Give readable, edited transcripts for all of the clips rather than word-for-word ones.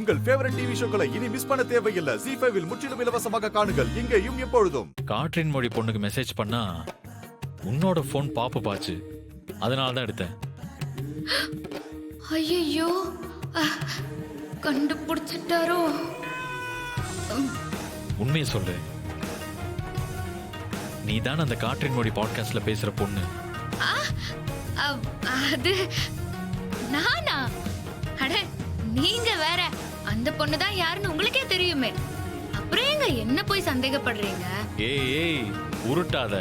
உங்கள் favourite TV ஷோக்களை இனி miss பண்ண தேவையில்லை. ஜீ5 இல் முற்றிலும் இலவசமாக காணுங்கள், இங்கேயும் எப்பொழுதும். காற்றின் மொழி பொண்ணுக்கு மெசேஜ் பண்ணா உன்னோட போன் பாப்பு பாச்சு, அதனால தான் எடுத்தேன். ஐயோ, கண்டுபிடிச்சிட்டாரோ? உண்மையை சொல்லு, நீ தான் அந்த காற்றின் மொழி பாட்காஸ்ட்ல பேசுற பொண்ணு. அது நானா? அட நீங்க வேற. அந்த பொண்ணு தான் யாருன்னு உங்களுக்கே தெரியுமே. அப்புறம் எங்க என்ன போய் சந்தேகப்படுறீங்க? ஏய் உருட்டாத.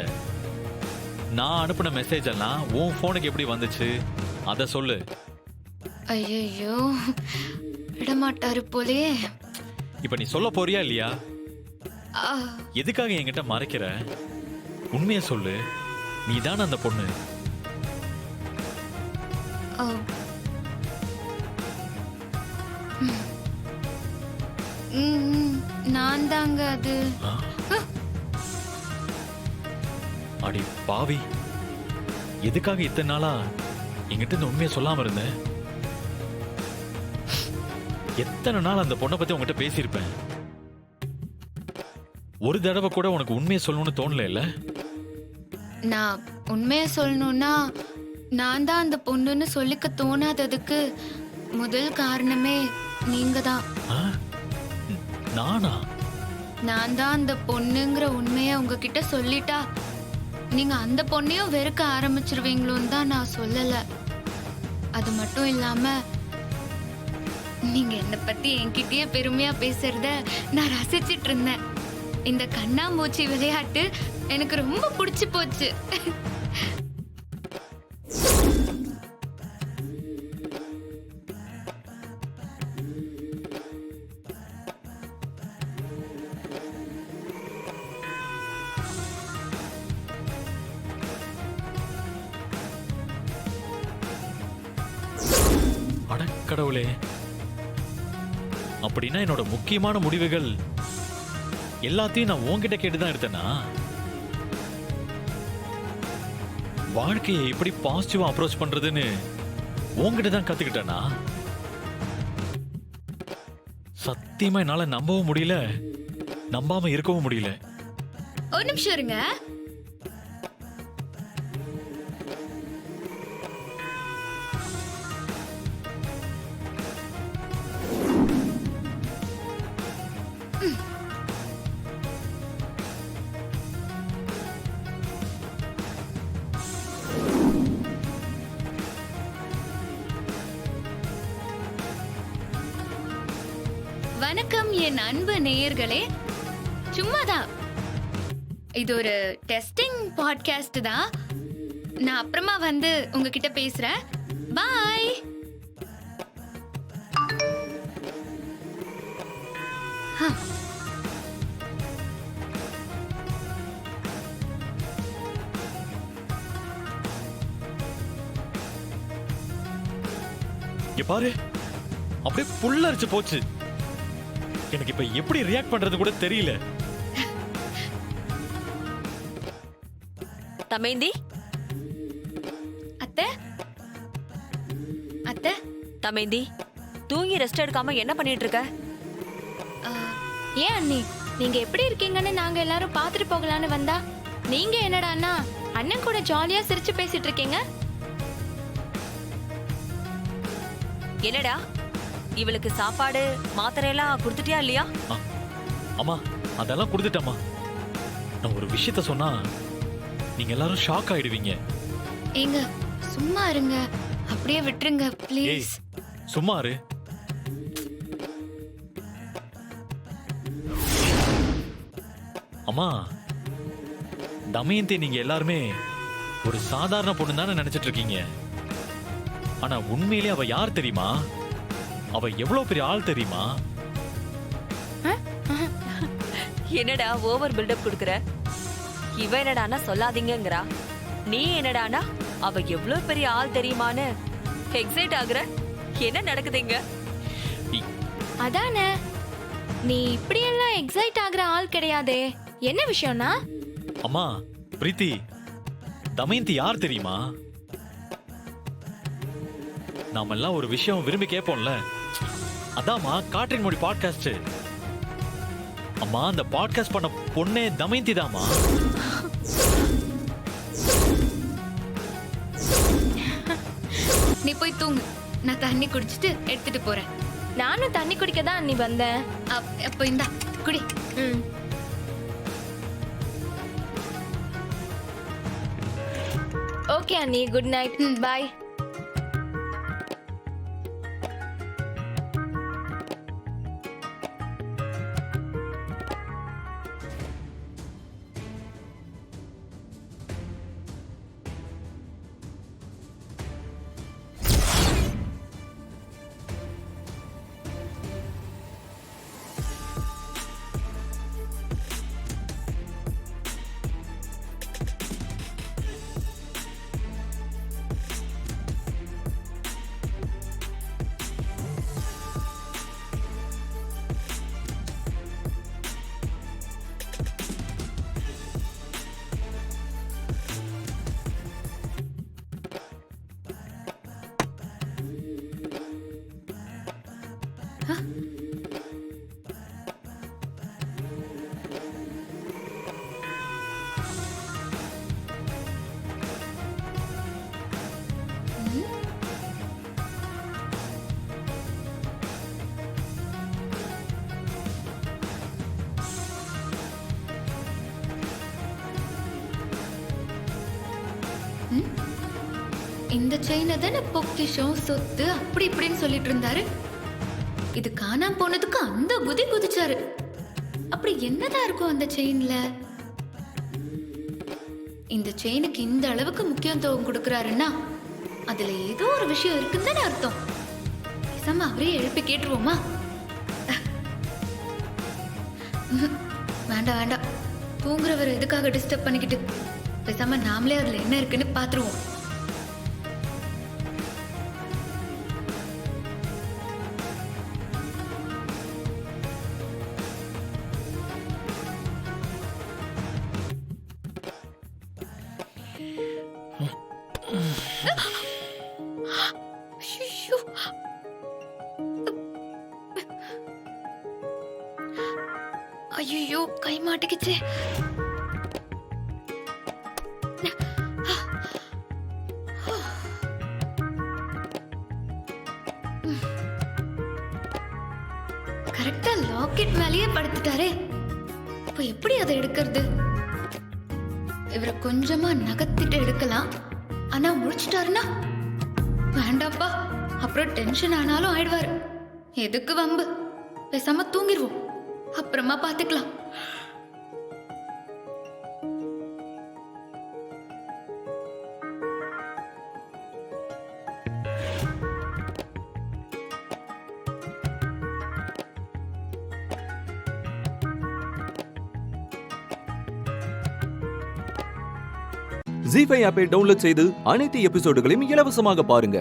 நான் அனுப்பின மெசேஜ் எல்லாம் உன் போனுக்கு எப்படி வந்துச்சு அத சொல்லு. ஐயோ, விடமாட்டாரு போலே. இப்ப நீ சொல்ல போறியா இல்லையா? எதுக்காக என்கிட்ட மறைக்கிற? உண்மையை சொல்லு, நீ தான் அந்த பொண்ணு. நான் தாங்க அது. அடி பாவி, எதுக்காக இத்தனை நாளா என்கிட்ட இந்த உண்மையை சொல்லாம இருந்தேன்? எத்தனை நாள் அந்த பொண்ணை பத்தி உங்ககிட்ட பேசியிருப்பேன். ஒரு தடவை கூட உனக்கு உண்மையை சொல்லணும்னு தோணல இல்ல? நான் உண்மையை சொல்லணும்னா நான் தான் அந்த பொண்ணுன்னு சொல்லிக்க தோணாததுக்கு முதல் காரணமே நீங்க தான். நானா? நான் தான் அந்த பொண்ணுங்கிற உண்மையை உங்ககிட்ட சொல்லிட்டா நீங்க அந்த பொண்ணையும் வெறுக்க ஆரம்பிச்சிருவீங்களோன்னு தான் நான் சொல்லல. அது மட்டும் இல்லாம நீங்க என்ன பத்தி என்கிட்டயே பெருமையா பேசுறத நான் ரசிச்சிட்டு இருந்தேன். இந்த கண்ணாமூச்சி விளையாட்டு எனக்கு ரொம்ப பிடிச்சு போச்சு. கடவுளே, அப்படின்னா என்னோட முக்கியமான முடிவுகள் எல்லாத்தையும் நான் உன்கிட்ட கேட்டுதான் எடுத்தேனா? வாழ்க்கையை எப்படி பாசிட்டிவா அப்ரோச் பண்றதுன்னு உன்கிட்ட தான் கத்துக்கிட்டேனா? சத்தியமா என்னால நம்பவும் முடியல, நம்பாம இருக்கவும் முடியல. ஒரு நிமிஷம் இருங்க. வணக்கம் என் அன்பு நேயர்களே. சும்மாதான், இது ஒரு டெஸ்டிங் பாட்காஸ்ட் தான். நான் அப்புறமா வந்து உங்ககிட்ட பேசுறேன். பாய். இங்க பாரு, அப்படியே புல்லரிச்சு போச்சு. எனக்கு இப்ப எப்படி ரியாக்ட் பண்றது கூட தெரியல. தமேந்தி, அத்தை அத்தை. தமேந்தி, தூங்கி ரெஸ்ட் எடுக்காம என்ன பண்ணிட்டு இருக்க? ஏன் அண்ணி, நீங்க எப்படி இருக்கீங்கன்னு நாங்க எல்லாரும் பாத்துட்டு போகலான்னு வந்தா நீங்க என்னடான்னா அண்ணன் கூட ஜாலியா சிரிச்சு பேசிட்டு இருக்கீங்க. என்னடா, இவளுக்கு சாப்பாடு மாத்திரை எல்லாம் கொடுத்துட்டியா இல்லையா? அம்மா, அதெல்லாம் கொடுத்துட்டம்மா. நான் ஒரு விஷயத்த சொன்னா நீங்க எல்லாரும் ஷாக் ஆயிடுவீங்க. ஏங்க சும்மா இருங்க, அப்படியே விட்டுருங்க ப்ளீஸ். சும்மா இரு. அம்மா, தமயந்தி நீங்க எல்லாருமே ஒரு சாதாரண பொண்ணு தானே நினைச்சிட்டு இருக்கீங்க. ஆனா உண்மையிலே அவ யார் தெரியுமா? அவ எவ்வளவு பெரிய ஆள் தெரியுமா? என்னடா ஓவர் பில்டப் கொடுக்கற? இவ என்னடானா சொல்லாதீங்கங்கறா. நீ என்னடானா அவ எவ்வளவு பெரிய ஆள் தெரியுமான்னு எக்ஸைட் ஆகுற. என்ன நடக்குதுங்க? அதானே, நீ இப்படியெல்லாம் எக்ஸைட் ஆகுற ஆள் கிடையாதே. என்ன விஷயம்னா? அம்மா பிரீத்தி, தமயந்தி யார் தெரியுமா? நாமெல்லாம் ஒரு விஷயம் விரும்பி கேட்போம்ல, அதாம்மா காற்றின் மொழி பாட்காஸ்ட். அம்மா அந்த பாட்காஸ்ட் பண்ண பொண்ணே தமயந்தி தாமா. நீ போய் தூங்கு, நான் தண்ணி குடிச்சிட்டு எடுத்துட்டு போறேன். நானும் தண்ணி குடிக்க தான் அண்ணி வந்தேன். அப்போ இந்தா குடி. ம். ஓகே அண்ணி, குட் நைட். பாய். இந்த செயினை தானே பொக்கிஷம் சொத்து அப்படி இப்படின்னு சொல்லிட்டு இருந்தாரு. இது காணாம போனதுக்கு அந்த குதி குதிச்சாரு. அப்படி என்னதான் இருக்கும் அந்த செயின்ல? இந்த செயினுக்கு இந்த அளவுக்கு முக்கியத்துவம் கொடுக்கறாருன்னா அதுல ஏதோ ஒரு விஷயம் இருக்குன்னு தானே அர்த்தம். பேசாம அவரே எழுப்பி கேட்டுருவோமா? வேண்டாம் வேண்டாம், தூங்குறவர் எதுக்காக டிஸ்டர்ப் பண்ணிக்கிட்டு, பேசாம நாமளே அதுல என்ன இருக்குன்னு பாத்துருவோம். ஐயோ, கை மாட்டிக்கிச்சே. கரெக்டா லாக்கெட் மேலேயே படுத்துட்டாரே. இப்ப எப்படி அதை எடுக்கிறது? இவரை கொஞ்சமா நகர்த்திட்டு எடுக்கலாம். ஆனா முடிச்சிட்டாருன்னா வேண்டாப்பா, அப்புறம் டென்ஷன் ஆனாலும் ஆயிடுவாரு. எதுக்கு வம்பு? பேசாம தூங்கிடுவோம், அப்புறமா பாத்துக்கலாம். ZEE5 ஆப்பை டவுன்லோட் செய்து அனைத்து எபிசோடுகளையும் இலவசமாக பாருங்க.